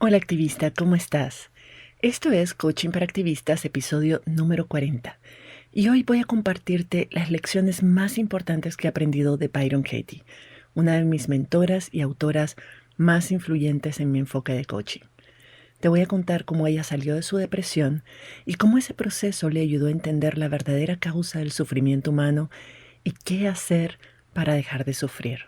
Hola activista, ¿cómo estás? Esto es Coaching para Activistas, episodio número 40. Y hoy voy a compartirte las lecciones más importantes que he aprendido de Byron Katie, una de mis mentoras y autoras más influyentes en mi enfoque de coaching. Te voy a contar cómo ella salió de su depresión y cómo ese proceso le ayudó a entender la verdadera causa del sufrimiento humano y qué hacer para dejar de sufrir.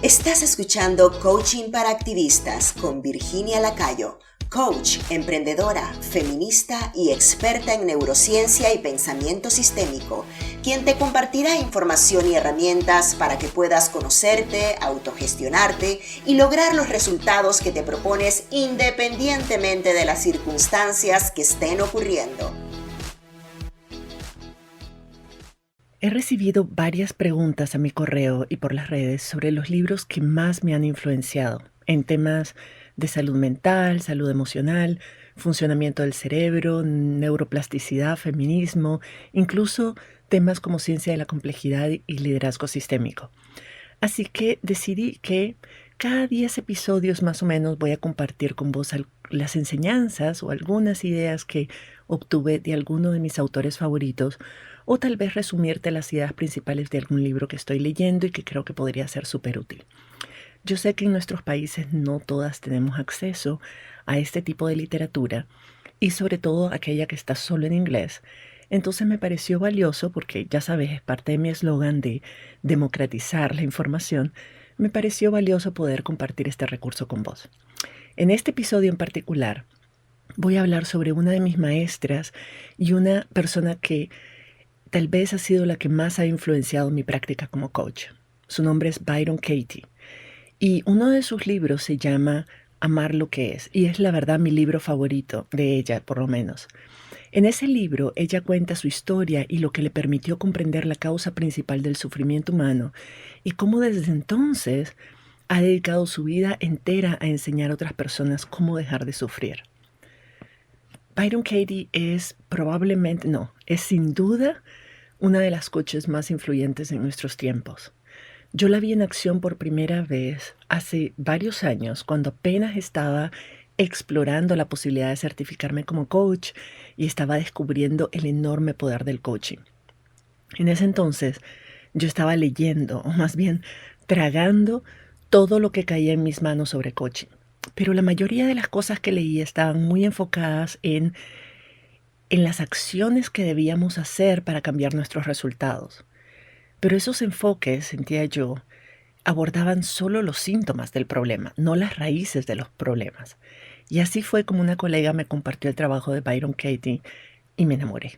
Estás escuchando Coaching para Activistas con Virginia Lacayo, coach, emprendedora, feminista y experta en neurociencia y pensamiento sistémico, quien te compartirá información y herramientas para que puedas conocerte, autogestionarte y lograr los resultados que te propones independientemente de las circunstancias que estén ocurriendo. He recibido varias preguntas a mi correo y por las redes sobre los libros que más me han influenciado en temas de salud mental, salud emocional, funcionamiento del cerebro, neuroplasticidad, feminismo, incluso temas como ciencia de la complejidad y liderazgo sistémico. Así que decidí que cada 10 episodios más o menos voy a compartir con vos las enseñanzas o algunas ideas que obtuve de alguno de mis autores favoritos, o tal vez resumirte las ideas principales de algún libro que estoy leyendo y que creo que podría ser súper útil. Yo sé que en nuestros países no todas tenemos acceso a este tipo de literatura y sobre todo aquella que está solo en inglés. Entonces me pareció valioso porque, ya sabes, es parte de mi eslogan de democratizar la información. Me pareció valioso poder compartir este recurso con vos. En este episodio en particular voy a hablar sobre una de mis maestras y una persona que tal vez ha sido la que más ha influenciado mi práctica como coach. Su nombre es Byron Katie y uno de sus libros se llama Amar lo que es, y es la verdad mi libro favorito de ella, por lo menos. En ese libro ella cuenta su historia y lo que le permitió comprender la causa principal del sufrimiento humano y cómo desde entonces ha dedicado su vida entera a enseñar a otras personas cómo dejar de sufrir. Byron Katie es probablemente, no, es sin duda una de las coaches más influyentes en nuestros tiempos. Yo la vi en acción por primera vez hace varios años, cuando apenas estaba explorando la posibilidad de certificarme como coach y estaba descubriendo el enorme poder del coaching. En ese entonces yo estaba leyendo, o más bien tragando, todo lo que caía en mis manos sobre coaching. Pero la mayoría de las cosas que leía estaban muy enfocadas en las acciones que debíamos hacer para cambiar nuestros resultados. Pero esos enfoques, sentía yo, abordaban solo los síntomas del problema, no las raíces de los problemas. Y así fue como una colega me compartió el trabajo de Byron Katie y me enamoré.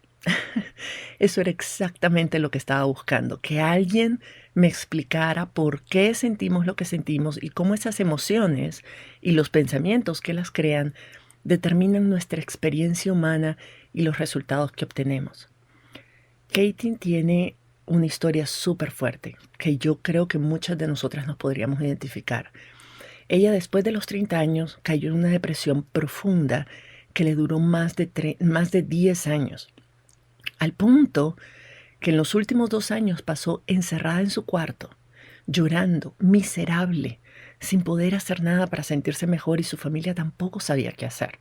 Eso era exactamente lo que estaba buscando, que alguien me explicara por qué sentimos lo que sentimos y cómo esas emociones y los pensamientos que las crean determinan nuestra experiencia humana y los resultados que obtenemos. Katie tiene una historia súper fuerte, que yo creo que muchas de nosotras nos podríamos identificar. Ella, después de los 30 años, cayó en una depresión profunda que le duró más de 10 años, al punto que en los últimos 2 años pasó encerrada en su cuarto, llorando, miserable, sin poder hacer nada para sentirse mejor, y su familia tampoco sabía qué hacer.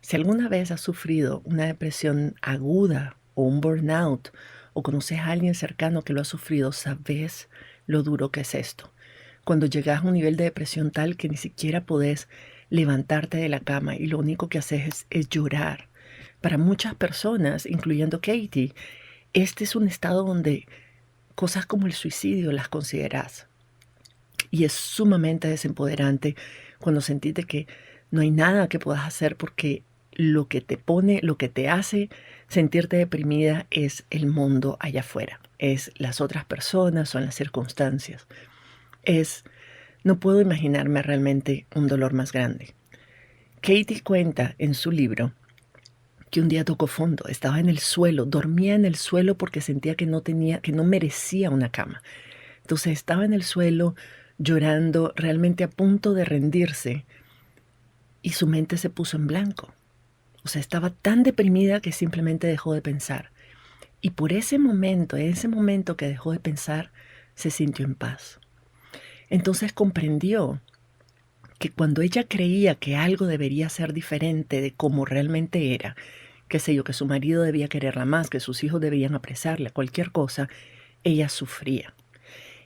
Si alguna vez has sufrido una depresión aguda o un burnout, o conoces a alguien cercano que lo ha sufrido, sabes lo duro que es esto. Cuando llegas a un nivel de depresión tal que ni siquiera podés levantarte de la cama y lo único que haces es llorar. Para muchas personas, incluyendo Katie, este es un estado donde cosas como el suicidio las consideras. Y es sumamente desempoderante cuando sentís de que no hay nada que puedas hacer, porque lo que te hace sentirte deprimida es el mundo allá afuera, es las otras personas, son las circunstancias. No puedo imaginarme realmente un dolor más grande. Katie cuenta en su libro que un día tocó fondo, estaba en el suelo, dormía en el suelo porque sentía que no merecía una cama. Entonces estaba en el suelo llorando, realmente a punto de rendirse, y su mente se puso en blanco. O sea, estaba tan deprimida que simplemente dejó de pensar. Y por ese momento que dejó de pensar, se sintió en paz. Entonces comprendió que cuando ella creía que algo debería ser diferente de como realmente era, qué sé yo, que su marido debía quererla más, que sus hijos debían apreciarla, cualquier cosa, ella sufría.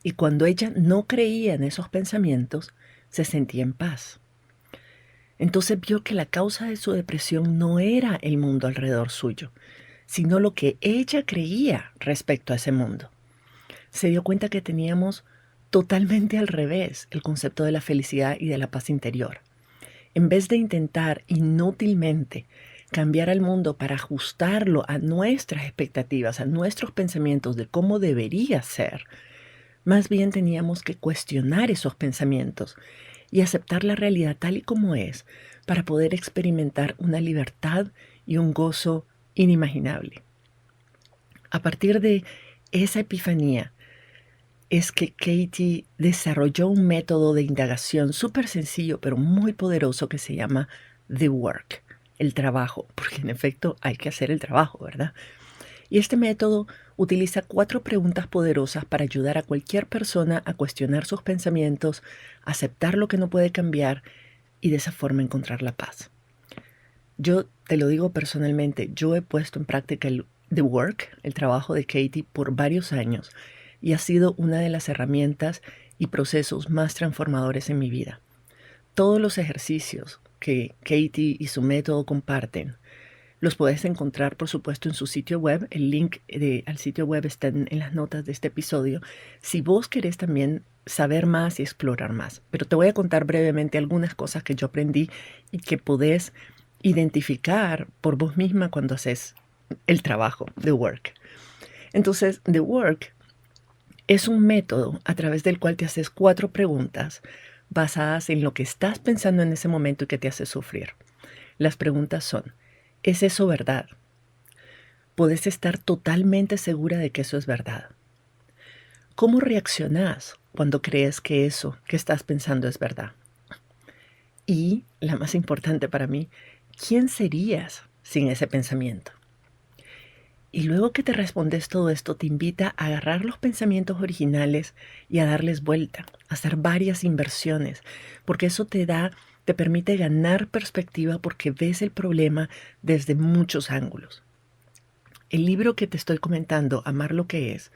Y cuando ella no creía en esos pensamientos, se sentía en paz. Entonces vio que la causa de su depresión no era el mundo alrededor suyo, sino lo que ella creía respecto a ese mundo. Se dio cuenta que teníamos totalmente al revés el concepto de la felicidad y de la paz interior. En vez de intentar inútilmente cambiar al mundo para ajustarlo a nuestras expectativas, a nuestros pensamientos de cómo debería ser, más bien teníamos que cuestionar esos pensamientos y aceptar la realidad tal y como es para poder experimentar una libertad y un gozo inimaginable. A partir de esa epifanía es que Katie desarrolló un método de indagación súper sencillo pero muy poderoso que se llama The Work, el trabajo, porque en efecto hay que hacer el trabajo, ¿verdad? Y este método utiliza 4 preguntas poderosas para ayudar a cualquier persona a cuestionar sus pensamientos, aceptar lo que no puede cambiar y de esa forma encontrar la paz. Yo te lo digo personalmente, yo he puesto en práctica el The Work, el trabajo de Katie, por varios años y ha sido una de las herramientas y procesos más transformadores en mi vida. Todos los ejercicios que Katie y su método comparten los puedes encontrar, por supuesto, en su sitio web. El link al sitio web está en las notas de este episodio. Si vos querés también saber más y explorar más. Pero te voy a contar brevemente algunas cosas que yo aprendí y que podés identificar por vos misma cuando haces el trabajo, The Work. Entonces, The Work es un método a través del cual te haces 4 preguntas basadas en lo que estás pensando en ese momento y que te hace sufrir. Las preguntas son: ¿es eso verdad? ¿Podés estar totalmente segura de que eso es verdad? ¿Cómo reaccionás cuando crees que eso que estás pensando es verdad? Y, la más importante para mí, ¿quién serías sin ese pensamiento? Y luego que te respondes todo esto, te invita a agarrar los pensamientos originales y a darles vuelta, a hacer varias inversiones, porque eso te permite ganar perspectiva porque ves el problema desde muchos ángulos. El libro que te estoy comentando, Amar lo que es,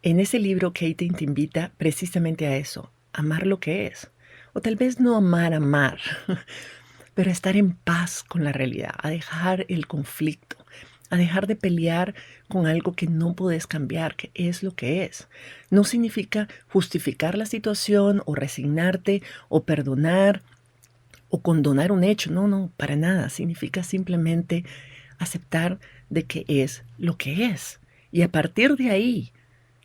en ese libro Katie te invita precisamente a eso, amar lo que es. O tal vez no amar, pero a estar en paz con la realidad, a dejar el conflicto, a dejar de pelear con algo que no podés cambiar, que es lo que es. No significa justificar la situación o resignarte o perdonar o condonar un hecho. No, para nada. Significa simplemente aceptar de que es lo que es. Y a partir de ahí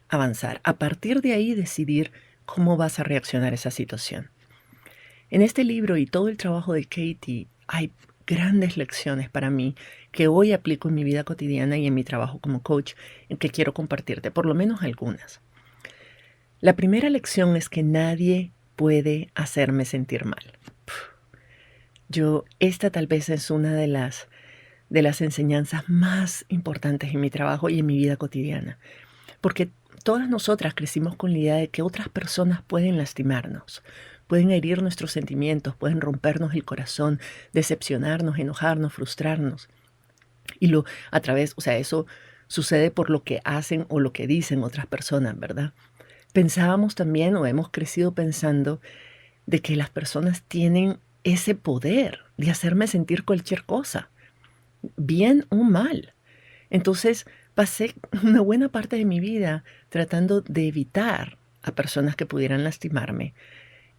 avanzar. A partir de ahí decidir cómo vas a reaccionar a esa situación. En este libro y todo el trabajo de Katie hay grandes lecciones para mí que hoy aplico en mi vida cotidiana y en mi trabajo como coach, en que quiero compartirte por lo menos algunas. La primera lección es que nadie puede hacerme sentir mal. Esta tal vez es una de las enseñanzas más importantes en mi trabajo y en mi vida cotidiana, porque todas nosotras crecimos con la idea de que otras personas pueden lastimarnos, pueden herir nuestros sentimientos, pueden rompernos el corazón, decepcionarnos, enojarnos, frustrarnos. Y eso sucede por lo que hacen o lo que dicen otras personas, ¿verdad? Pensábamos también, o hemos crecido pensando, de que las personas tienen ese poder de hacerme sentir cualquier cosa, bien o mal. Entonces, pasé una buena parte de mi vida tratando de evitar a personas que pudieran lastimarme.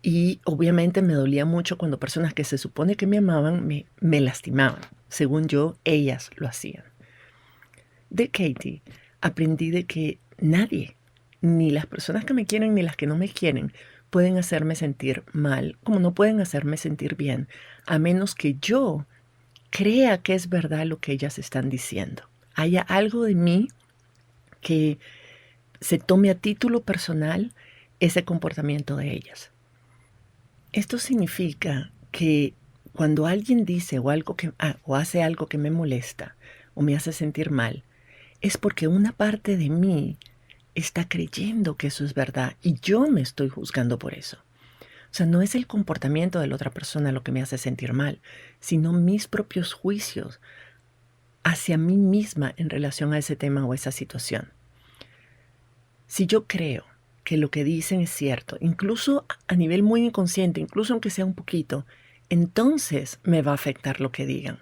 Y obviamente me dolía mucho cuando personas que se supone que me amaban me lastimaban. Según yo, ellas lo hacían. De Katie aprendí de que nadie, ni las personas que me quieren ni las que no me quieren, pueden hacerme sentir mal, como no pueden hacerme sentir bien, a menos que yo crea que es verdad lo que ellas están diciendo. Haya algo de mí que se tome a título personal ese comportamiento de ellas. Esto significa que cuando alguien dice o hace algo que me molesta o me hace sentir mal, es porque una parte de mí está creyendo que eso es verdad y yo me estoy juzgando por eso. O sea, no es el comportamiento de la otra persona lo que me hace sentir mal, sino mis propios juicios hacia mí misma en relación a ese tema o esa situación. Si yo creo que lo que dicen es cierto, incluso a nivel muy inconsciente, incluso aunque sea un poquito, entonces me va a afectar lo que digan.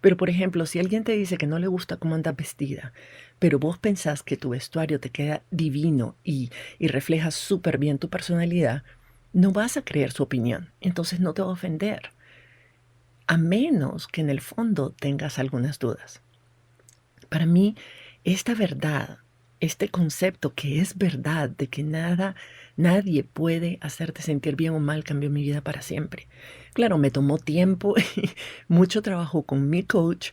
Pero, por ejemplo, si alguien te dice que no le gusta cómo andas vestida, pero vos pensás que tu vestuario te queda divino y refleja súper bien tu personalidad, no vas a creer su opinión, entonces no te va a ofender, a menos que en el fondo tengas algunas dudas. Para mí, esta verdad, este concepto que es verdad de que nadie puede hacerte sentir bien o mal, cambió mi vida para siempre. Claro, me tomó tiempo y mucho trabajo con mi coach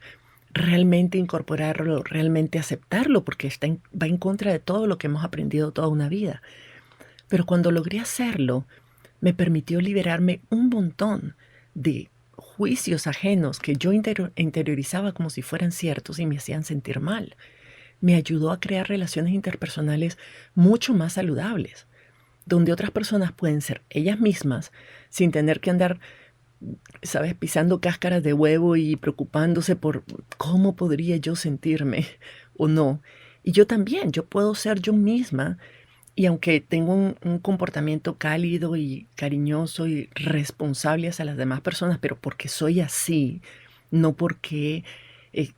realmente incorporarlo, realmente aceptarlo, porque va en contra de todo lo que hemos aprendido toda una vida. Pero cuando logré hacerlo, me permitió liberarme un montón de juicios ajenos que yo interiorizaba como si fueran ciertos y me hacían sentir mal. Me ayudó a crear relaciones interpersonales mucho más saludables, donde otras personas pueden ser ellas mismas sin tener que andar, ¿sabes?, pisando cáscaras de huevo y preocupándose por cómo podría yo sentirme o no. Y yo también, yo puedo ser yo misma. Y aunque tengo un comportamiento cálido y cariñoso y responsable hacia las demás personas, pero porque soy así, no porque,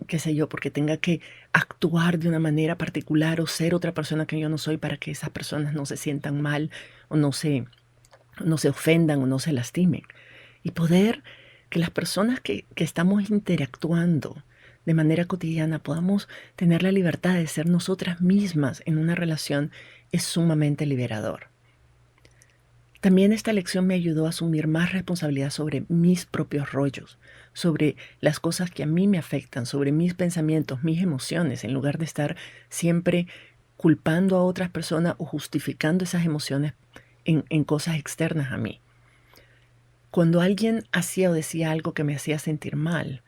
qué sé yo, porque tenga que actuar de una manera particular o ser otra persona que yo no soy para que esas personas no se sientan mal o no se ofendan o no se lastimen. Y poder que las personas que estamos interactuando de manera cotidiana podamos tener la libertad de ser nosotras mismas en una relación es sumamente liberador. También esta lección me ayudó a asumir más responsabilidad sobre mis propios rollos, sobre las cosas que a mí me afectan, sobre mis pensamientos, mis emociones, en lugar de estar siempre culpando a otras personas o justificando esas emociones en cosas externas a mí. Cuando alguien hacía o decía algo que me hacía sentir mal,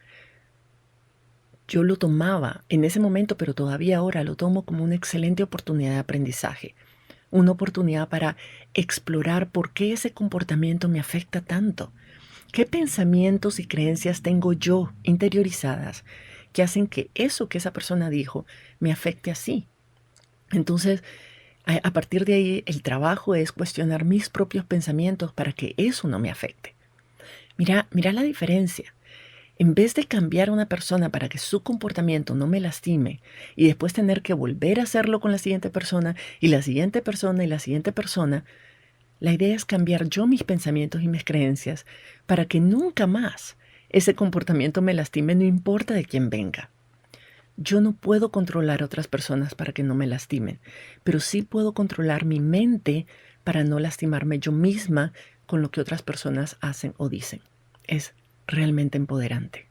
yo lo tomaba en ese momento, pero todavía ahora lo tomo como una excelente oportunidad de aprendizaje, una oportunidad para explorar por qué ese comportamiento me afecta tanto, qué pensamientos y creencias tengo yo interiorizadas que hacen que eso que esa persona dijo me afecte así. Entonces, a partir de ahí, el trabajo es cuestionar mis propios pensamientos para que eso no me afecte. Mira la diferencia. En vez de cambiar a una persona para que su comportamiento no me lastime y después tener que volver a hacerlo con la siguiente persona y la siguiente persona y la siguiente persona, la idea es cambiar yo mis pensamientos y mis creencias para que nunca más ese comportamiento me lastime, no importa de quién venga. Yo no puedo controlar a otras personas para que no me lastimen, pero sí puedo controlar mi mente para no lastimarme yo misma con lo que otras personas hacen o dicen. Es realmente empoderante.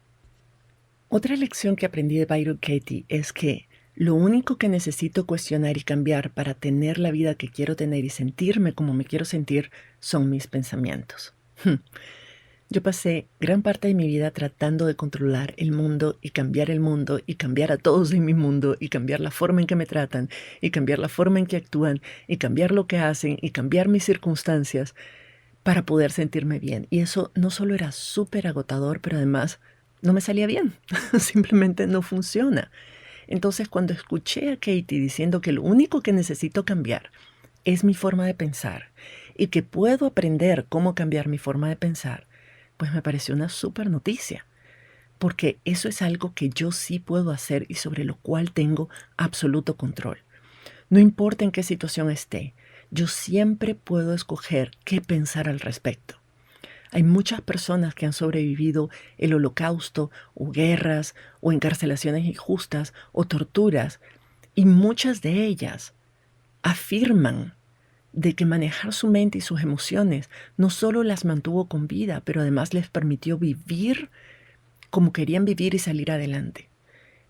Otra lección que aprendí de Byron Katie es que lo único que necesito cuestionar y cambiar para tener la vida que quiero tener y sentirme como me quiero sentir son mis pensamientos. Yo pasé gran parte de mi vida tratando de controlar el mundo y cambiar a todos en mi mundo y cambiar la forma en que me tratan y cambiar la forma en que actúan y cambiar lo que hacen y cambiar mis circunstancias para poder sentirme bien. Y eso no solo era súper agotador, pero además no me salía bien. Simplemente no funciona. Entonces, cuando escuché a Katie diciendo que lo único que necesito cambiar es mi forma de pensar y que puedo aprender cómo cambiar mi forma de pensar, pues me pareció una súper noticia. Porque eso es algo que yo sí puedo hacer y sobre lo cual tengo absoluto control. No importa en qué situación esté, yo siempre puedo escoger qué pensar al respecto. Hay muchas personas que han sobrevivido el Holocausto o guerras o encarcelaciones injustas o torturas y muchas de ellas afirman de que manejar su mente y sus emociones no solo las mantuvo con vida, pero además les permitió vivir como querían vivir y salir adelante.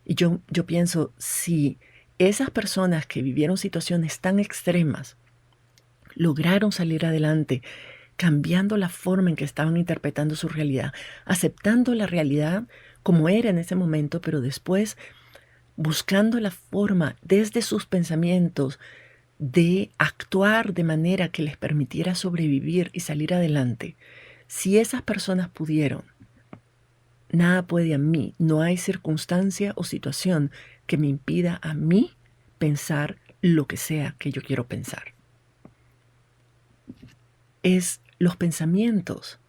Y yo pienso, si esas personas que vivieron situaciones tan extremas lograron salir adelante, cambiando la forma en que estaban interpretando su realidad, aceptando la realidad como era en ese momento, pero después buscando la forma desde sus pensamientos de actuar de manera que les permitiera sobrevivir y salir adelante, si esas personas pudieron, nada puede a mí, no hay circunstancia o situación que me impida a mí pensar lo que sea que yo quiero pensar. Los pensamientos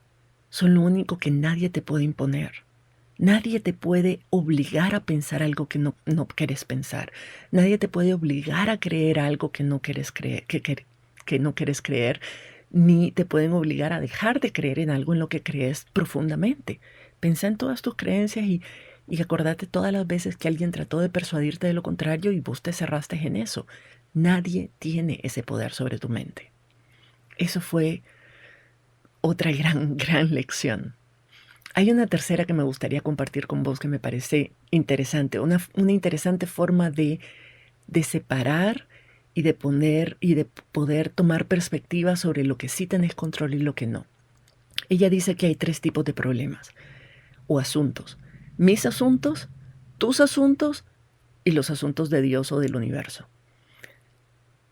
son lo único que nadie te puede imponer. Nadie te puede obligar a pensar algo que no quieres pensar. Nadie te puede obligar a creer algo que no quieres creer, que no quieres creer, ni te pueden obligar a dejar de creer en algo en lo que crees profundamente. Pensa en todas tus creencias y acordate todas las veces que alguien trató de persuadirte de lo contrario y vos te cerraste en eso. Nadie tiene ese poder sobre tu mente. Eso fue otra gran lección. Hay una tercera que me gustaría compartir con vos que me parece interesante, una interesante forma de separar y de poder tomar perspectiva sobre lo que sí tenés control y lo que no. Ella dice que hay 3 tipos de problemas o asuntos: mis asuntos, tus asuntos y los asuntos de Dios o del universo.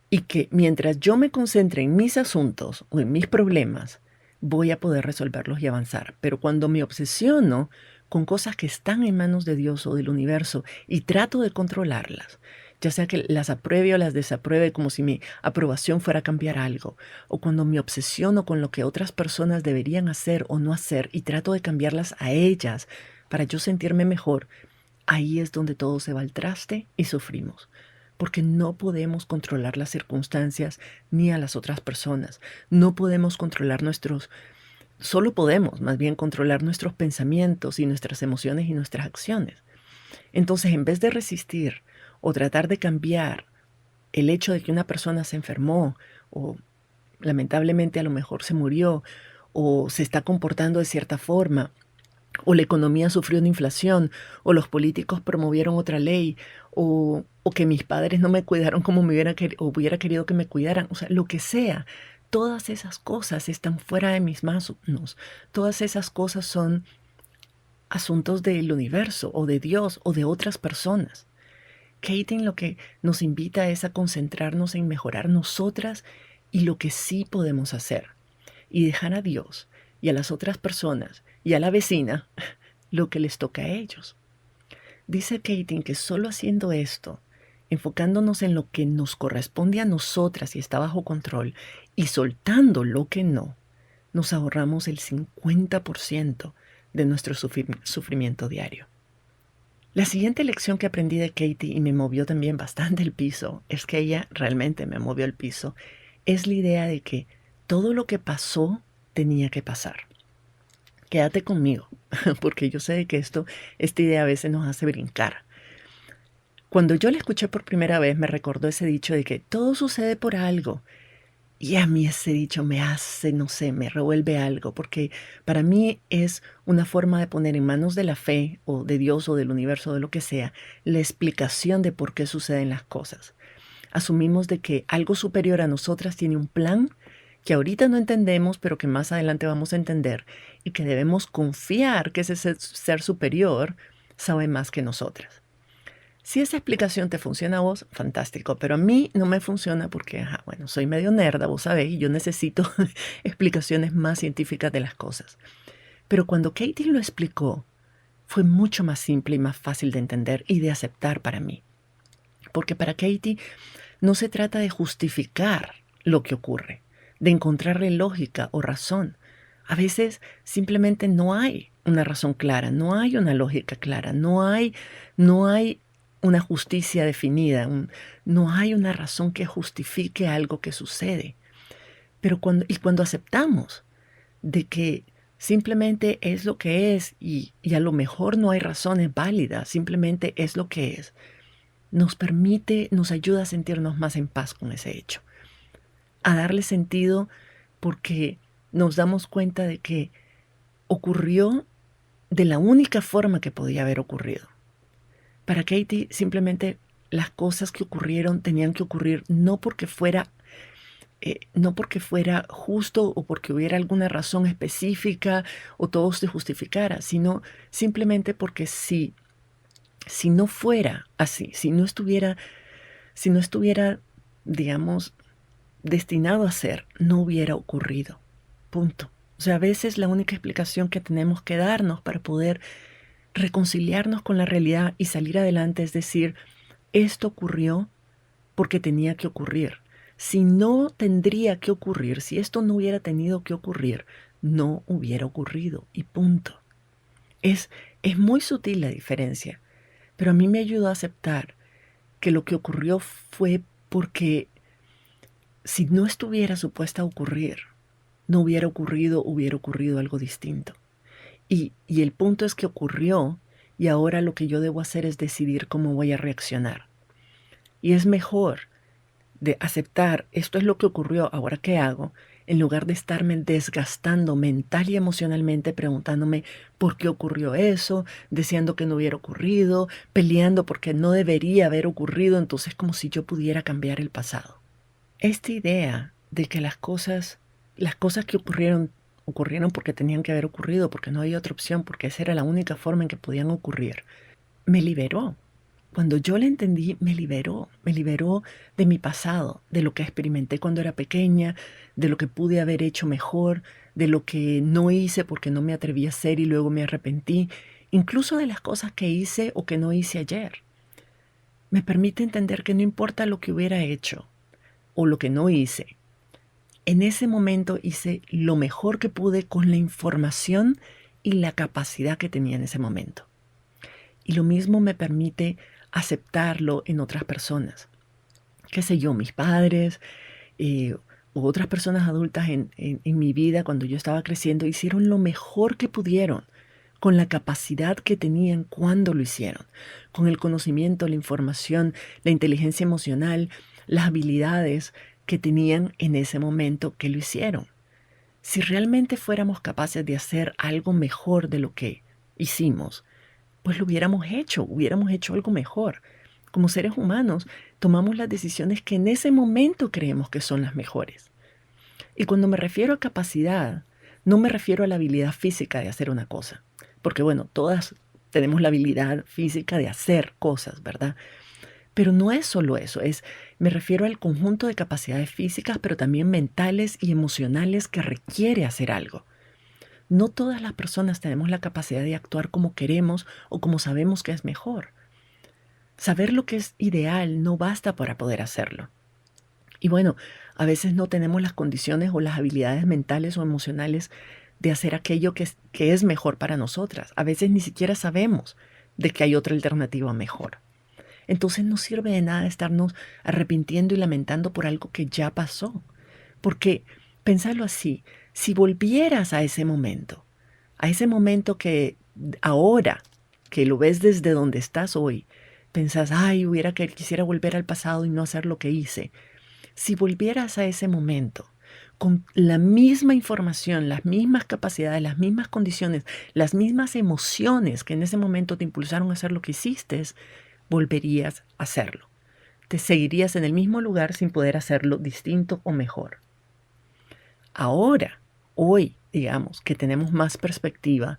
Y que mientras yo me concentre en mis asuntos o en mis problemas, voy a poder resolverlos y avanzar. Pero cuando me obsesiono con cosas que están en manos de Dios o del universo y trato de controlarlas, ya sea que las apruebe o las desapruebe como si mi aprobación fuera a cambiar algo, o cuando me obsesiono con lo que otras personas deberían hacer o no hacer y trato de cambiarlas a ellas para yo sentirme mejor, ahí es donde todo se va al traste y sufrimos. Porque no podemos controlar las circunstancias ni a las otras personas. No podemos controlar solo podemos más bien controlar nuestros pensamientos y nuestras emociones y nuestras acciones. Entonces, en vez de resistir o tratar de cambiar el hecho de que una persona se enfermó o lamentablemente a lo mejor se murió o se está comportando de cierta forma, o la economía sufrió una inflación, o los políticos promovieron otra ley, o que mis padres no me cuidaron como hubiera querido que me cuidaran, o sea, lo que sea, todas esas cosas están fuera de mis manos. Todas esas cosas son asuntos del universo, o de Dios, o de otras personas. Katie lo que nos invita es a concentrarnos en mejorar nosotras y lo que sí podemos hacer, y dejar a Dios y a las otras personas y a la vecina lo que les toca a ellos. Dice Katie que solo haciendo esto, enfocándonos en lo que nos corresponde a nosotras y está bajo control, y soltando lo que no, nos ahorramos el 50% de nuestro sufrimiento diario. La siguiente lección que aprendí de Katie y me movió también bastante el piso, es que ella realmente me movió el piso, es la idea de que todo lo que pasó tenía que pasar. Quédate conmigo, porque yo sé que esta idea a veces nos hace brincar. Cuando yo la escuché por primera vez, me recordó ese dicho de que todo sucede por algo. Y a mí ese dicho me hace, no sé, me revuelve algo, porque para mí es una forma de poner en manos de la fe, o de Dios, o del universo, o de lo que sea, la explicación de por qué suceden las cosas. Asumimos de que algo superior a nosotras tiene un plan que ahorita no entendemos, pero que más adelante vamos a entender, y que debemos confiar que ese ser superior sabe más que nosotras. Si esa explicación te funciona a vos, fantástico, pero a mí no me funciona porque, soy medio nerda, vos sabéis, y yo necesito explicaciones más científicas de las cosas. Pero cuando Katie lo explicó, fue mucho más simple y más fácil de entender y de aceptar para mí. Porque para Katie no se trata de justificar lo que ocurre, de encontrarle lógica o razón. A veces simplemente no hay una razón clara, no hay una lógica clara, no hay una justicia definida, no hay una razón que justifique algo que sucede. Pero cuando aceptamos de que simplemente es lo que es y a lo mejor no hay razones válidas, simplemente es lo que es, nos ayuda a sentirnos más en paz con ese hecho, a darle sentido, porque nos damos cuenta de que ocurrió de la única forma que podía haber ocurrido. Para Katie, simplemente las cosas que ocurrieron tenían que ocurrir no porque fuera justo o porque hubiera alguna razón específica o todo se justificara, sino simplemente porque si no fuera así, si no estuviera digamos, destinado a ser, no hubiera ocurrido. Punto. O sea, a veces la única explicación que tenemos que darnos para poder reconciliarnos con la realidad y salir adelante es decir, esto ocurrió porque tenía que ocurrir. Si no tendría que ocurrir, si esto no hubiera tenido que ocurrir, no hubiera ocurrido y punto. Es muy sutil la diferencia, pero a mí me ayudó a aceptar que lo que ocurrió fue porque si no estuviera supuesta a ocurrir, no hubiera ocurrido algo distinto. Y el punto es que ocurrió y ahora lo que yo debo hacer es decidir cómo voy a reaccionar. Y es mejor de aceptar esto es lo que ocurrió, ahora qué hago, en lugar de estarme desgastando mental y emocionalmente preguntándome por qué ocurrió eso, deseando que no hubiera ocurrido, peleando porque no debería haber ocurrido, entonces como si yo pudiera cambiar el pasado. Esta idea de que las cosas que ocurrieron porque tenían que haber ocurrido, porque no había otra opción, porque esa era la única forma en que podían ocurrir, me liberó. Cuando yo la entendí, me liberó de mi pasado, de lo que experimenté cuando era pequeña, de lo que pude haber hecho mejor, de lo que no hice porque no me atreví a hacer y luego me arrepentí, incluso de las cosas que hice o que no hice ayer. Me permite entender que no importa lo que hubiera hecho o lo que no hice, en ese momento hice lo mejor que pude con la información y la capacidad que tenía en ese momento. Y lo mismo me permite aceptarlo en otras personas. Qué sé yo, mis padres u otras personas adultas en mi vida cuando yo estaba creciendo hicieron lo mejor que pudieron con la capacidad que tenían cuando lo hicieron, con el conocimiento, la información, la inteligencia emocional, las habilidades que tenían en ese momento que lo hicieron. Si realmente fuéramos capaces de hacer algo mejor de lo que hicimos, pues lo hubiéramos hecho algo mejor. Como seres humanos, tomamos las decisiones que en ese momento creemos que son las mejores. Y cuando me refiero a capacidad, no me refiero a la habilidad física de hacer una cosa. Porque bueno, todas tenemos la habilidad física de hacer cosas, ¿verdad? Pero no es solo eso, me refiero al conjunto de capacidades físicas, pero también mentales y emocionales que requiere hacer algo. No todas las personas tenemos la capacidad de actuar como queremos o como sabemos que es mejor. Saber lo que es ideal no basta para poder hacerlo. Y bueno, a veces no tenemos las condiciones o las habilidades mentales o emocionales de hacer aquello que es mejor para nosotras. A veces ni siquiera sabemos de que hay otra alternativa mejor. Entonces no sirve de nada estarnos arrepintiendo y lamentando por algo que ya pasó. Porque, pensarlo así, si volvieras a ese momento que ahora, que lo ves desde donde estás hoy, pensás, ay, quisiera volver al pasado y no hacer lo que hice. Si volvieras a ese momento, con la misma información, las mismas capacidades, las mismas condiciones, las mismas emociones que en ese momento te impulsaron a hacer lo que hiciste, volverías a hacerlo. Te seguirías en el mismo lugar sin poder hacerlo distinto o mejor. Ahora, hoy, digamos, que tenemos más perspectiva,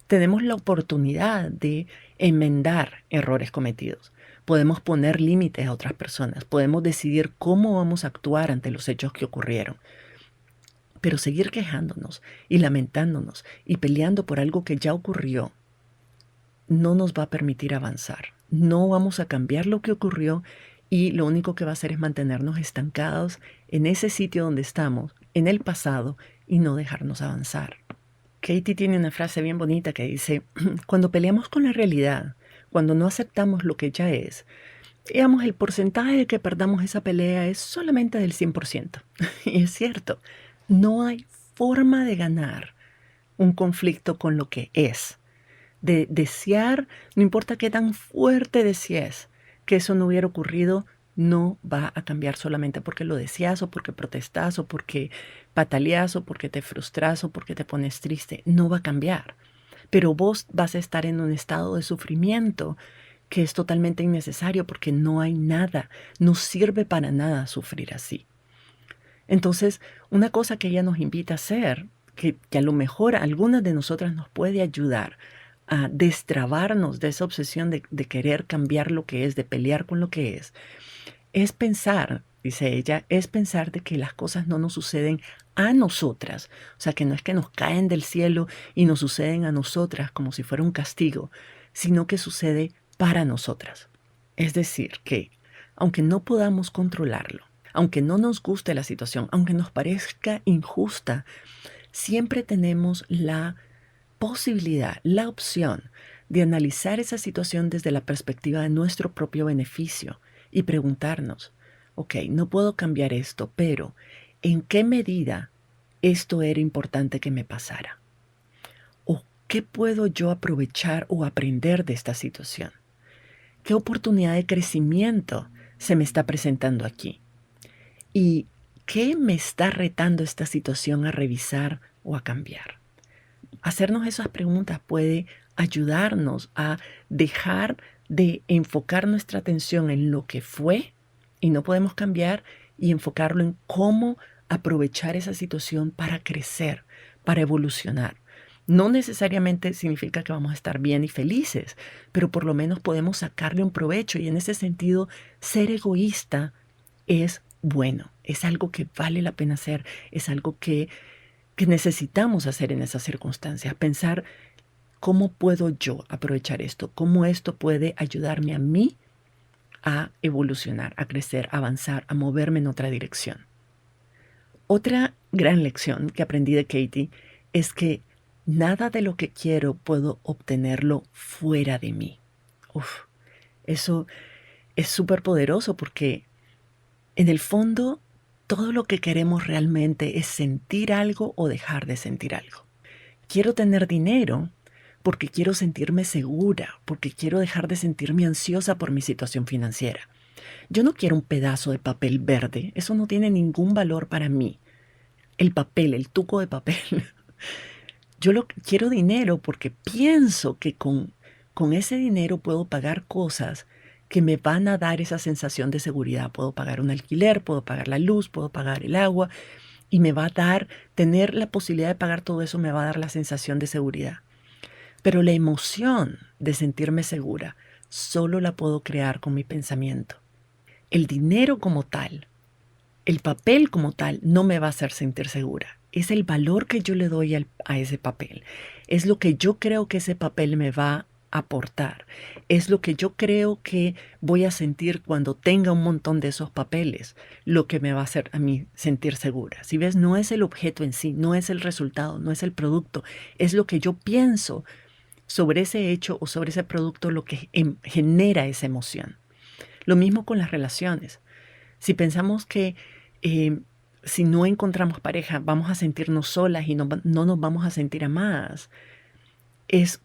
tenemos la oportunidad de enmendar errores cometidos. Podemos poner límites a otras personas, podemos decidir cómo vamos a actuar ante los hechos que ocurrieron. Pero seguir quejándonos y lamentándonos y peleando por algo que ya ocurrió no nos va a permitir avanzar. No vamos a cambiar lo que ocurrió y lo único que va a hacer es mantenernos estancados en ese sitio donde estamos, en el pasado, y no dejarnos avanzar. Katie tiene una frase bien bonita que dice, cuando peleamos con la realidad, cuando no aceptamos lo que ya es, digamos, el porcentaje de que perdamos esa pelea es solamente del 100%. Y es cierto, no hay forma de ganar un conflicto con lo que es. De desear, no importa qué tan fuerte desees que eso no hubiera ocurrido, no va a cambiar solamente porque lo deseas o porque protestas o porque pataleas o porque te frustras o porque te pones triste. No va a cambiar. Pero vos vas a estar en un estado de sufrimiento que es totalmente innecesario porque no hay nada, no sirve para nada sufrir así. Entonces, una cosa que ella nos invita a hacer, que a lo mejor a algunas de nosotras nos puede ayudar a destrabarnos de esa obsesión de querer cambiar lo que es, de pelear con lo que es pensar dice ella, es pensar de que las cosas no nos suceden a nosotras. O sea, que no es que nos caen del cielo y nos suceden a nosotras como si fuera un castigo, sino que sucede para nosotras. Es decir, que aunque no podamos controlarlo, aunque no nos guste la situación, aunque nos parezca injusta, siempre tenemos la posibilidad, la opción de analizar esa situación desde la perspectiva de nuestro propio beneficio y preguntarnos, ok, no puedo cambiar esto, pero ¿en qué medida esto era importante que me pasara? ¿O qué puedo yo aprovechar o aprender de esta situación? ¿Qué oportunidad de crecimiento se me está presentando aquí? ¿Y qué me está retando esta situación a revisar o a cambiar? Hacernos esas preguntas puede ayudarnos a dejar de enfocar nuestra atención en lo que fue y no podemos cambiar y enfocarlo en cómo aprovechar esa situación para crecer, para evolucionar. No necesariamente significa que vamos a estar bien y felices, pero por lo menos podemos sacarle un provecho y en ese sentido ser egoísta es bueno, es algo que vale la pena hacer, es algo que necesitamos hacer en esas circunstancias, pensar cómo puedo yo aprovechar esto, cómo esto puede ayudarme a mí a evolucionar, a crecer, a avanzar, a moverme en otra dirección. Otra gran lección que aprendí de Katie es que nada de lo que quiero puedo obtenerlo fuera de mí. Eso es súper poderoso porque en el fondo todo lo que queremos realmente es sentir algo o dejar de sentir algo. Quiero tener dinero porque quiero sentirme segura, porque quiero dejar de sentirme ansiosa por mi situación financiera. Yo no quiero un pedazo de papel verde, eso no tiene ningún valor para mí. El papel, el tuco de papel. Quiero dinero porque pienso que con ese dinero puedo pagar cosas que me van a dar esa sensación de seguridad. Puedo pagar un alquiler, puedo pagar la luz, puedo pagar el agua y me va a dar, tener la posibilidad de pagar todo eso me va a dar la sensación de seguridad. Pero la emoción de sentirme segura solo la puedo crear con mi pensamiento. El dinero como tal, el papel como tal, no me va a hacer sentir segura. Es el valor que yo le doy a ese papel. Es lo que yo creo que ese papel me va a aportar. Es lo que yo creo que voy a sentir cuando tenga un montón de esos papeles, lo que me va a hacer a mí sentir segura. Si ves, no es el objeto en sí, no es el resultado, no es el producto, es lo que yo pienso sobre ese hecho o sobre ese producto lo que genera esa emoción. Lo mismo con las relaciones. Si pensamos que si no encontramos pareja vamos a sentirnos solas y no nos vamos a sentir amadas, es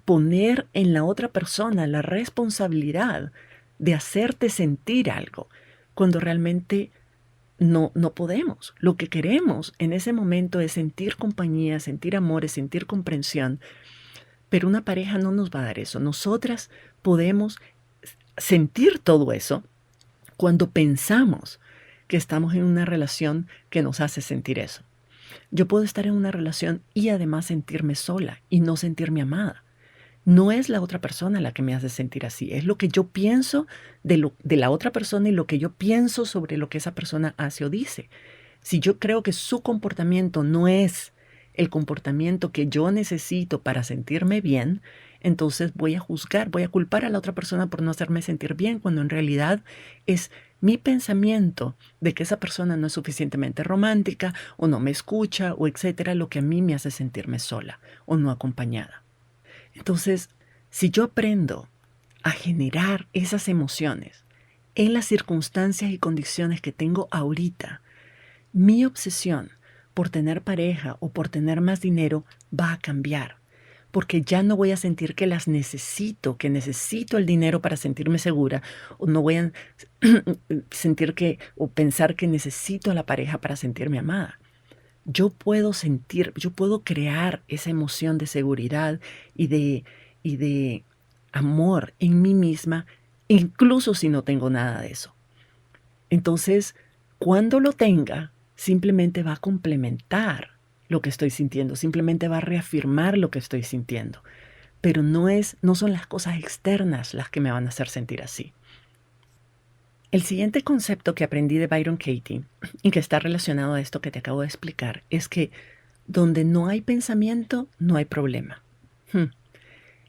poner en la otra persona la responsabilidad de hacerte sentir algo cuando realmente no podemos. Lo que queremos en ese momento es sentir compañía, sentir amor, sentir comprensión, pero una pareja no nos va a dar eso. Nosotras podemos sentir todo eso cuando pensamos que estamos en una relación que nos hace sentir eso. Yo puedo estar en una relación y además sentirme sola y no sentirme amada. No es la otra persona la que me hace sentir así, es lo que yo pienso de la otra persona y lo que yo pienso sobre lo que esa persona hace o dice. Si yo creo que su comportamiento no es el comportamiento que yo necesito para sentirme bien, entonces voy a juzgar, voy a culpar a la otra persona por no hacerme sentir bien, cuando en realidad es mi pensamiento de que esa persona no es suficientemente romántica o no me escucha o etcétera, lo que a mí me hace sentirme sola o no acompañada. Entonces, si yo aprendo a generar esas emociones en las circunstancias y condiciones que tengo ahorita, mi obsesión por tener pareja o por tener más dinero va a cambiar, porque ya no voy a sentir que las necesito, que necesito el dinero para sentirme segura, o no voy a sentir o pensar que necesito a la pareja para sentirme amada. Yo puedo crear esa emoción de seguridad y de amor en mí misma, incluso si no tengo nada de eso. Entonces, cuando lo tenga, simplemente va a complementar lo que estoy sintiendo, simplemente va a reafirmar lo que estoy sintiendo. Pero no son las cosas externas las que me van a hacer sentir así. El siguiente concepto que aprendí de Byron Katie y que está relacionado a esto que te acabo de explicar es que donde no hay pensamiento, no hay problema.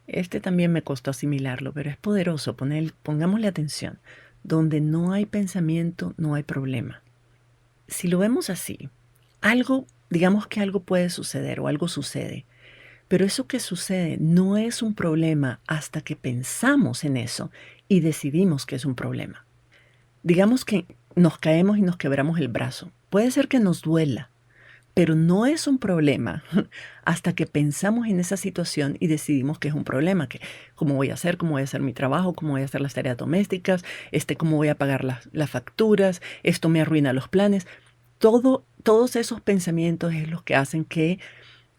Este también me costó asimilarlo, pero es poderoso. Pongámosle atención. Donde no hay pensamiento, no hay problema. Si lo vemos así, digamos que algo puede suceder o algo sucede, pero eso que sucede no es un problema hasta que pensamos en eso y decidimos que es un problema. Digamos que nos caemos y nos quebramos el brazo. Puede ser que nos duela, pero no es un problema hasta que pensamos en esa situación y decidimos que es un problema, que cómo voy a hacer mi trabajo, cómo voy a hacer las tareas domésticas, cómo voy a pagar las facturas, esto me arruina los planes. Todos esos pensamientos es los que hacen que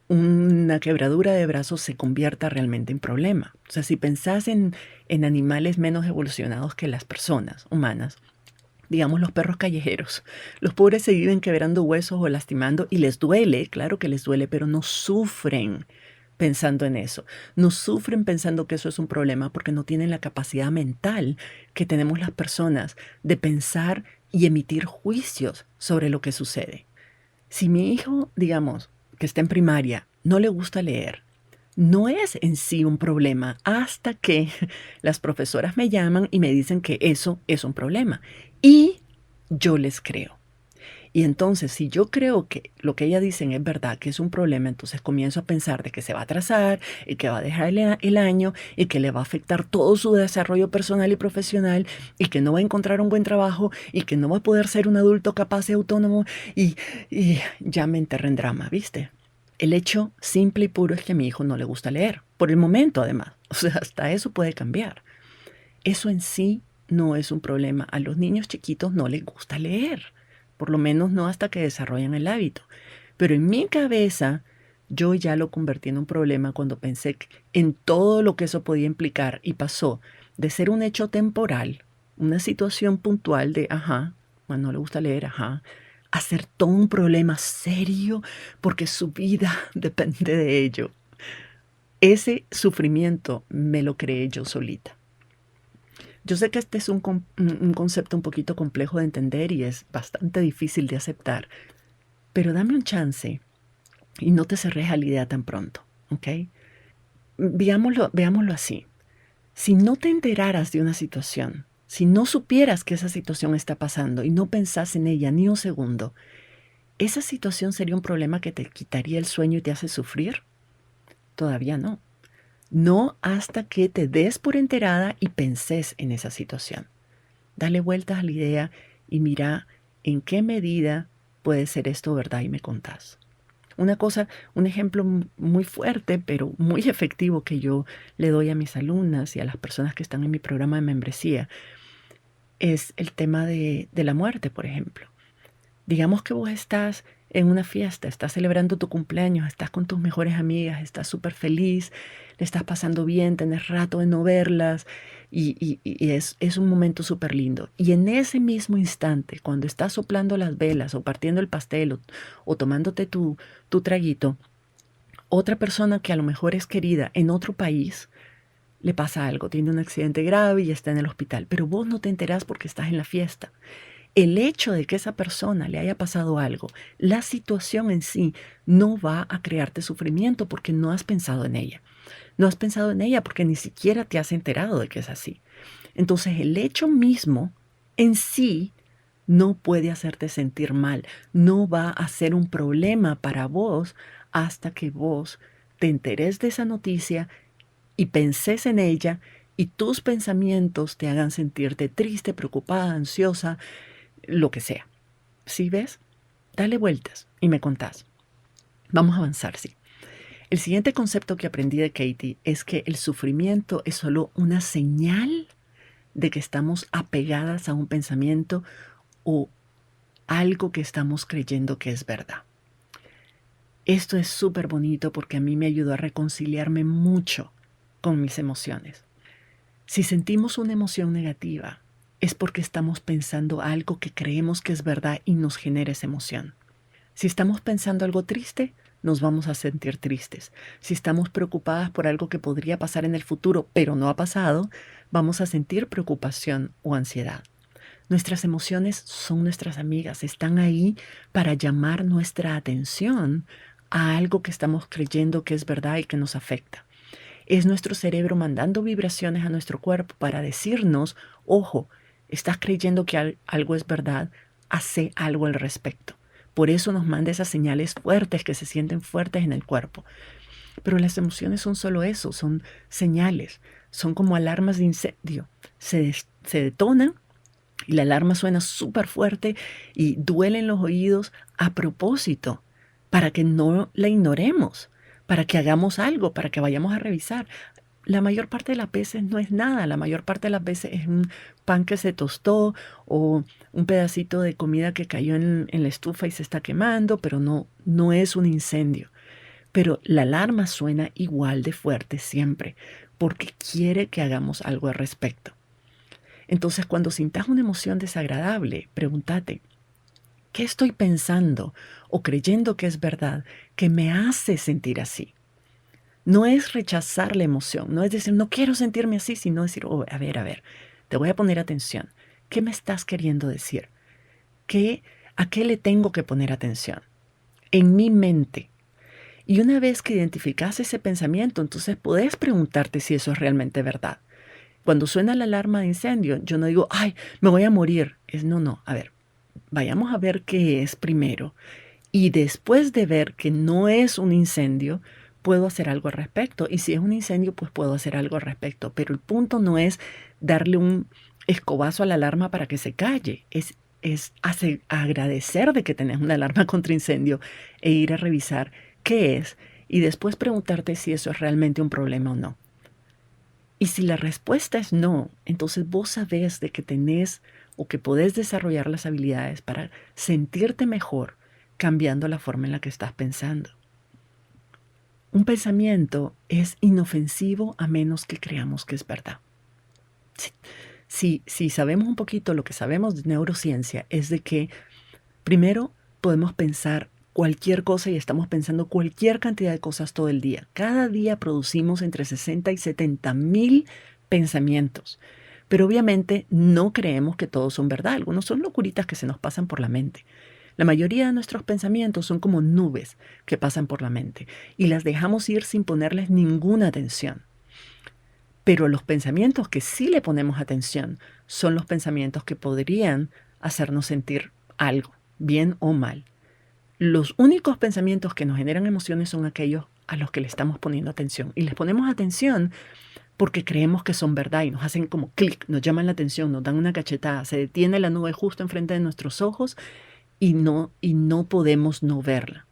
una quebradura de brazos se convierta realmente en problema. O sea, si pensás en animales menos evolucionados que las personas humanas, digamos los perros callejeros, los pobres se viven quebrando huesos o lastimando y les duele, claro que les duele, pero no sufren pensando en eso. No sufren pensando que eso es un problema porque no tienen la capacidad mental que tenemos las personas de pensar y emitir juicios sobre lo que sucede. Si mi hijo, digamos, que está en primaria, no le gusta leer, no es en sí un problema hasta que las profesoras me llaman y me dicen que eso es un problema. Y yo les creo. Y entonces, si yo creo que lo que ellas dicen es verdad, que es un problema, entonces comienzo a pensar de que se va a atrasar y que va a dejar el año y que le va a afectar todo su desarrollo personal y profesional y que no va a encontrar un buen trabajo y que no va a poder ser un adulto capaz y autónomo y ya me enterré en drama, ¿viste? El hecho simple y puro es que a mi hijo no le gusta leer, por el momento además. O sea, hasta eso puede cambiar. Eso en sí no es un problema. A los niños chiquitos no les gusta leer, por lo menos no hasta que desarrollan el hábito. Pero en mi cabeza yo ya lo convertí en un problema cuando pensé en todo lo que eso podía implicar y pasó de ser un hecho temporal, una situación puntual de, bueno, no le gusta leer, a ser todo un problema serio porque su vida depende de ello. Ese sufrimiento me lo creé yo solita. Yo sé que este es un concepto un poquito complejo de entender y es bastante difícil de aceptar, pero dame un chance y no te cerres a la idea tan pronto, ¿ok? Veámoslo así. Si no te enteraras de una situación, si no supieras que esa situación está pasando y no pensás en ella ni un segundo, ¿esa situación sería un problema que te quitaría el sueño y te hace sufrir? Todavía no. No hasta que te des por enterada y penses en esa situación. Dale vueltas a la idea y mira en qué medida puede ser esto verdad y me contás. Un ejemplo muy fuerte, pero muy efectivo que yo le doy a mis alumnas y a las personas que están en mi programa de membresía es el tema de la muerte, por ejemplo. Digamos que vos estás en una fiesta, estás celebrando tu cumpleaños, estás con tus mejores amigas, estás súper feliz, le estás pasando bien, tenés rato de no verlas y es un momento súper lindo. Y en ese mismo instante, cuando estás soplando las velas o partiendo el pastel o tomándote tu traguito, otra persona que a lo mejor es querida en otro país, le pasa algo, tiene un accidente grave y está en el hospital, pero vos no te enterás porque estás en la fiesta. El hecho de que esa persona le haya pasado algo, la situación en sí no va a crearte sufrimiento porque no has pensado en ella. No has pensado en ella porque ni siquiera te has enterado de que es así. Entonces el hecho mismo en sí no puede hacerte sentir mal, no va a ser un problema para vos hasta que vos te enteres de esa noticia y penses en ella y tus pensamientos te hagan sentirte triste, preocupada, ansiosa, lo que sea. ¿Sí ves? Dale vueltas y me contás. Vamos a avanzar, sí. El siguiente concepto que aprendí de Katie es que el sufrimiento es solo una señal de que estamos apegadas a un pensamiento o algo que estamos creyendo que es verdad. Esto es súper bonito porque a mí me ayudó a reconciliarme mucho con mis emociones. Si sentimos una emoción negativa, es porque estamos pensando algo que creemos que es verdad y nos genera esa emoción. Si estamos pensando algo triste, nos vamos a sentir tristes. Si estamos preocupadas por algo que podría pasar en el futuro, pero no ha pasado, vamos a sentir preocupación o ansiedad. Nuestras emociones son nuestras amigas, están ahí para llamar nuestra atención a algo que estamos creyendo que es verdad y que nos afecta. Es nuestro cerebro mandando vibraciones a nuestro cuerpo para decirnos, ojo, estás creyendo que algo es verdad, hace algo al respecto. Por eso nos manda esas señales fuertes que se sienten fuertes en el cuerpo. Pero las emociones son solo eso, son señales, son como alarmas de incendio. Se detonan y la alarma suena súper fuerte y duele en los oídos a propósito, para que no la ignoremos, para que hagamos algo, para que vayamos a revisar. La mayor parte de las veces no es nada, la mayor parte de las veces es un pan que se tostó o un pedacito de comida que cayó en la estufa y se está quemando, pero no es un incendio. Pero la alarma suena igual de fuerte siempre, porque quiere que hagamos algo al respecto. Entonces, cuando sintas una emoción desagradable, pregúntate, ¿qué estoy pensando o creyendo que es verdad que me hace sentir así? No es rechazar la emoción, no es decir, no quiero sentirme así, sino decir, oh, a ver, te voy a poner atención. ¿Qué me estás queriendo decir? ¿A qué le tengo que poner atención? En mi mente. Y una vez que identificas ese pensamiento, entonces puedes preguntarte si eso es realmente verdad. Cuando suena la alarma de incendio, yo no digo, ay, me voy a morir. No, a ver, vayamos a ver qué es primero. Y después de ver que no es un incendio, puedo hacer algo al respecto. Y si es un incendio, pues puedo hacer algo al respecto. Pero el punto no es darle un escobazo a la alarma para que se calle. Es agradecer de que tenés una alarma contra incendio e ir a revisar qué es y después preguntarte si eso es realmente un problema o no. Y si la respuesta es no, entonces vos sabés de que tenés o que podés desarrollar las habilidades para sentirte mejor cambiando la forma en la que estás pensando. Un pensamiento es inofensivo a menos que creamos que es verdad. Si sabemos un poquito lo que sabemos de neurociencia, es de que primero podemos pensar cualquier cosa y estamos pensando cualquier cantidad de cosas todo el día. Cada día producimos entre 60 y 70 mil pensamientos. Pero obviamente no creemos que todos son verdad. Algunos son locuritas que se nos pasan por la mente. La mayoría de nuestros pensamientos son como nubes que pasan por la mente y las dejamos ir sin ponerles ninguna atención. Pero los pensamientos que sí le ponemos atención son los pensamientos que podrían hacernos sentir algo, bien o mal. Los únicos pensamientos que nos generan emociones son aquellos a los que le estamos poniendo atención. Y les ponemos atención porque creemos que son verdad y nos hacen como clic, nos llaman la atención, nos dan una cachetada, se detiene la nube justo enfrente de nuestros ojos y no podemos no verla.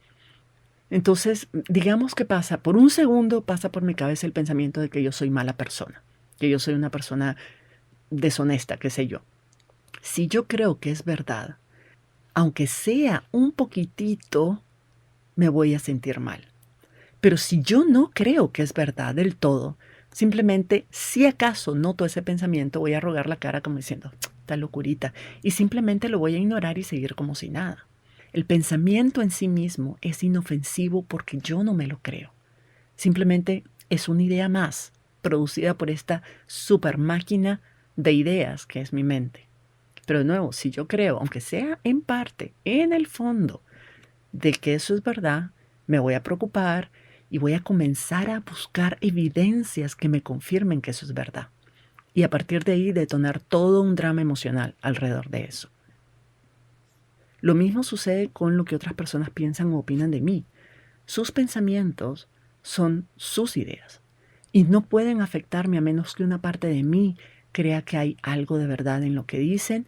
Entonces, digamos que por un segundo pasa por mi cabeza el pensamiento de que yo soy mala persona, que yo soy una persona deshonesta, qué sé yo. Si yo creo que es verdad, aunque sea un poquitito, me voy a sentir mal. Pero si yo no creo que es verdad del todo, simplemente, si acaso noto ese pensamiento, voy a arrugar la cara como diciendo, esta locurita, y simplemente lo voy a ignorar y seguir como si nada. El pensamiento en sí mismo es inofensivo porque yo no me lo creo. Simplemente es una idea más, producida por esta super máquina de ideas que es mi mente. Pero de nuevo, si yo creo, aunque sea en parte, en el fondo, de que eso es verdad, me voy a preocupar y voy a comenzar a buscar evidencias que me confirmen que eso es verdad. Y a partir de ahí detonar todo un drama emocional alrededor de eso. Lo mismo sucede con lo que otras personas piensan o opinan de mí. Sus pensamientos son sus ideas y no pueden afectarme a menos que una parte de mí crea que hay algo de verdad en lo que dicen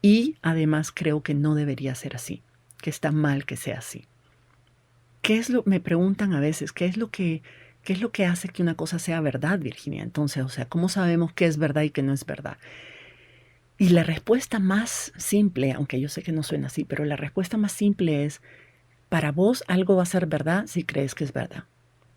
y además creo que no debería ser así, que está mal que sea así. Me preguntan a veces, ¿qué es lo que hace que una cosa sea verdad, Virginia? Entonces, ¿cómo sabemos qué es verdad y qué no es verdad? Y la respuesta más simple, aunque yo sé que no suena así, pero la respuesta más simple es, para vos algo va a ser verdad si crees que es verdad.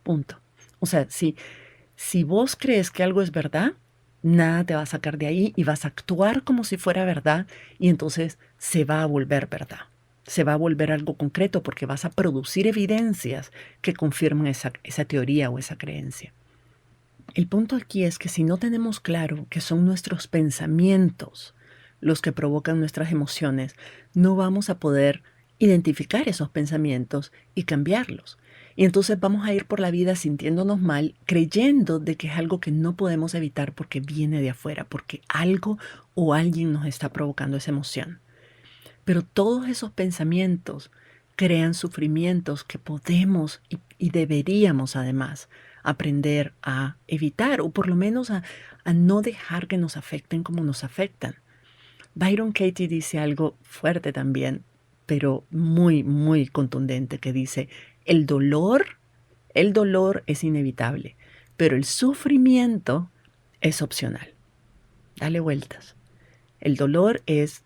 Punto. O sea, si vos crees que algo es verdad, nada te va a sacar de ahí y vas a actuar como si fuera verdad y entonces se va a volver verdad. Se va a volver algo concreto porque vas a producir evidencias que confirman esa teoría o esa creencia. El punto aquí es que si no tenemos claro que son nuestros pensamientos los que provocan nuestras emociones, no vamos a poder identificar esos pensamientos y cambiarlos. Y entonces vamos a ir por la vida sintiéndonos mal, creyendo de que es algo que no podemos evitar porque viene de afuera, porque algo o alguien nos está provocando esa emoción. Pero todos esos pensamientos crean sufrimientos que podemos y deberíamos además aprender a evitar, o por lo menos a no dejar que nos afecten como nos afectan. Byron Katie dice algo fuerte también, pero muy, muy contundente, que dice: el dolor es inevitable, pero el sufrimiento es opcional. Dale vueltas. El dolor es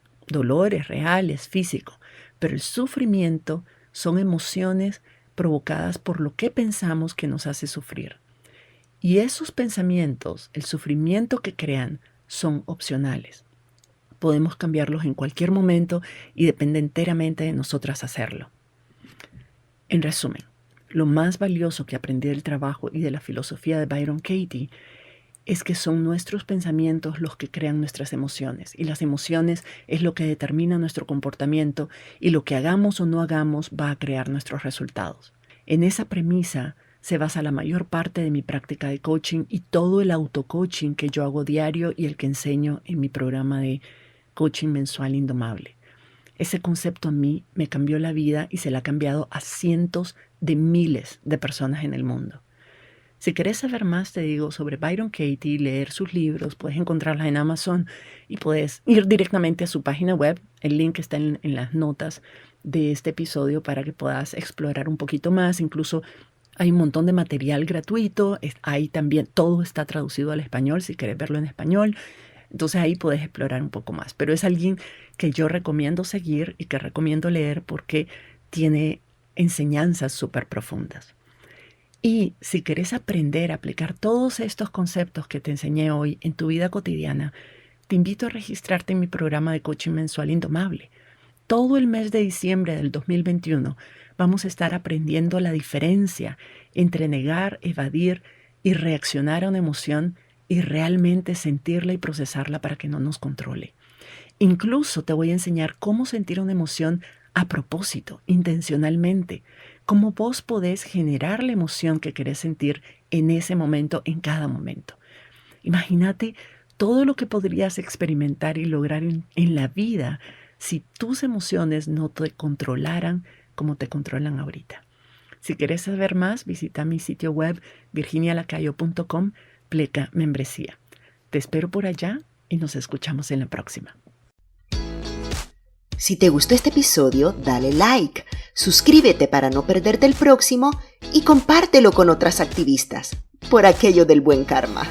real, es físico, pero el sufrimiento son emociones provocadas por lo que pensamos que nos hace sufrir. Y esos pensamientos, el sufrimiento que crean, son opcionales. Podemos cambiarlos en cualquier momento y depende enteramente de nosotras hacerlo. En resumen, lo más valioso que aprendí del trabajo y de la filosofía de Byron Katie es que son nuestros pensamientos los que crean nuestras emociones, y las emociones es lo que determina nuestro comportamiento, y lo que hagamos o no hagamos va a crear nuestros resultados. En esa premisa se basa la mayor parte de mi práctica de coaching y todo el auto-coaching que yo hago diario y el que enseño en mi programa de coaching mensual Indomable. Ese concepto a mí me cambió la vida y se la ha cambiado a cientos de miles de personas en el mundo. Si querés saber más, te digo, sobre Byron Katie, leer sus libros, puedes encontrarlas en Amazon y puedes ir directamente a su página web. El link está en las notas de este episodio para que puedas explorar un poquito más. Incluso hay un montón de material gratuito. Ahí también todo está traducido al español si quieres verlo en español. Entonces ahí puedes explorar un poco más. Pero es alguien que yo recomiendo seguir y que recomiendo leer porque tiene enseñanzas súper profundas. Y si querés aprender a aplicar todos estos conceptos que te enseñé hoy en tu vida cotidiana, te invito a registrarte en mi programa de coaching mensual Indomable. Todo el mes de diciembre del 2021 vamos a estar aprendiendo la diferencia entre negar, evadir y reaccionar a una emoción y realmente sentirla y procesarla para que no nos controle. Incluso te voy a enseñar cómo sentir una emoción a propósito, intencionalmente, cómo vos podés generar la emoción que querés sentir en ese momento, en cada momento. Imagínate todo lo que podrías experimentar y lograr en la vida si tus emociones no te controlaran como te controlan ahorita. Si querés saber más, visita mi sitio web virginialacayo.com/membresía. Te espero por allá y nos escuchamos en la próxima. Si te gustó este episodio, dale like, suscríbete para no perderte el próximo y compártelo con otras activistas, por aquello del buen karma.